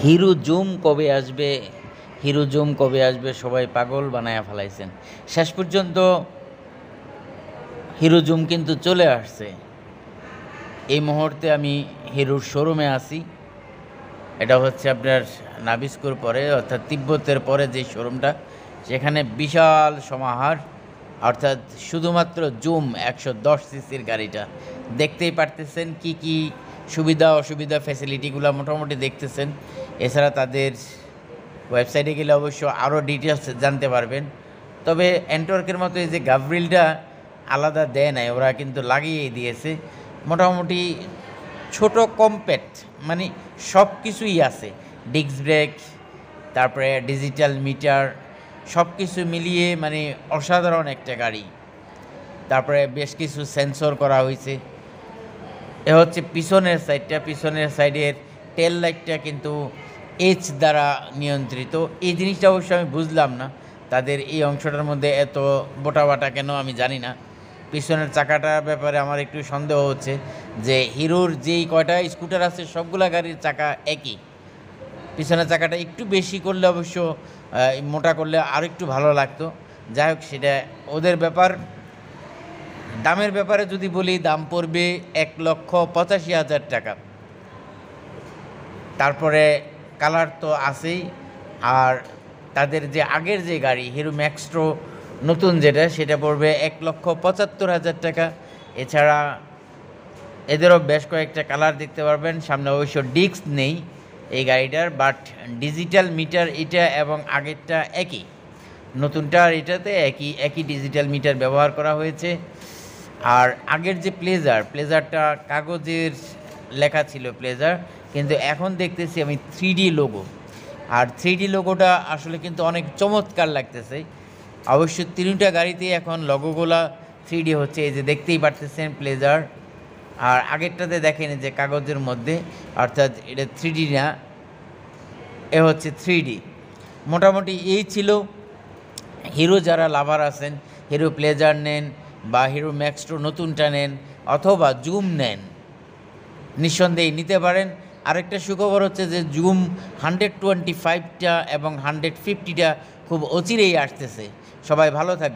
Hero zoom কবে আসবে, hero zoom কবে আসবে সবাই পাগল বানায়া ফেলাইছেন। শেষ পর্যন্ত হিরো জুম কিন্তু চলে আসছে। এই মুহূর্তে আমি হিরোর শোরুমে আছি। এটা হচ্ছে আপনার নাবিস্কোর পরে অর্থাৎ তিব্বতের পরে যে শোরুমটা, সেখানে বিশাল সমাহার, অর্থাৎ শুধুমাত্র জুম 110 সিসির গাড়িটা দেখতেই পারতেছেন। কি কি সুবিধা অসুবিধা ফ্যাসিলিটিগুলো মোটামুটি দেখতেছেন। এছাড়া তাদের ওয়েবসাইটে গেলে অবশ্য আরও ডিটেলস জানতে পারবেন। তবে অ্যান্টওয়ার্কের মতো এই যে গাভরিলটা আলাদা দেয় নাই, ওরা কিন্তু লাগিয়েই দিয়েছে। মোটামুটি ছোট কম্প্যাক্ট, মানে সব কিছুই আছে। ডিস্ক ব্রেক, তারপরে ডিজিটাল মিটার, সব কিছু মিলিয়ে মানে অসাধারণ একটা গাড়ি। তারপরে বেশ কিছু সেন্সর করা হয়েছে। এ হচ্ছে পিছনের সাইডটা, পিছনের সাইডের টেল লাইটটা কিন্তু এইচ দ্বারা নিয়ন্ত্রিত। এই জিনিসটা অবশ্য আমি বুঝলাম না, তাদের এই অংশটার মধ্যে এত বোটাবাটা কেন আমি জানি না। পিছনের চাকাটার ব্যাপারে আমার একটু সন্দেহ হচ্ছে যে হিরোর যেই কয়টা স্কুটার আছে সবগুলা গাড়ির চাকা একই। পিছনের চাকাটা একটু বেশি করলে অবশ্য মোটা করলে আর একটু ভালো লাগতো। যাই হোক, সেটা ওদের ব্যাপার। দামের ব্যাপারে যদি বলি, দাম পড়বে 1,85,000 টাকা। তারপরে কালার তো আছেই। আর তাদের যে আগের যে গাড়ি হিরো ম্যাক্সট্রো নতুন যেটা, সেটা পড়বে 1,75,000 টাকা। এছাড়া এদেরও বেশ কয়েকটা কালার দেখতে পারবেন। সামনে অবশ্য ডিস্ক নেই এই গাড়িটার, বাট ডিজিটাল মিটার এটা এবং আগেরটা একই। নতুনটা আর এটাতে একই ডিজিটাল মিটার ব্যবহার করা হয়েছে। আর আগের যে প্লেজারটা কাগজের লেখা ছিল প্লেজার, কিন্তু এখন দেখতেছি আমি 3D লোগো। আর 3D লোগোটা আসলে কিন্তু অনেক চমৎকার লাগতেছে। অবশ্য তিনটা গাড়িতেই এখন লোগোগুলা 3D হচ্ছে, এই যে দেখতেই পারতেছেন প্লেজার। আর আগেরটাতে দেখেন যে কাগজের মধ্যে, অর্থাৎ এটা 3D না, এ হচ্ছে 3D। মোটামুটি এই ছিল। হিরো যারা লাভার আছেন, হিরো প্লেজার নেন বা হিরো ম্যাক্সট্রো নতুনটা নেন অথবা জুম নেন, নিঃসন্দেহে নিতে পারেন। আরেকটা সুখবর হচ্ছে যে জুম 125টা এবং 150টা খুব অচিরেই আসতেছে। সবাই ভালো থাকবে।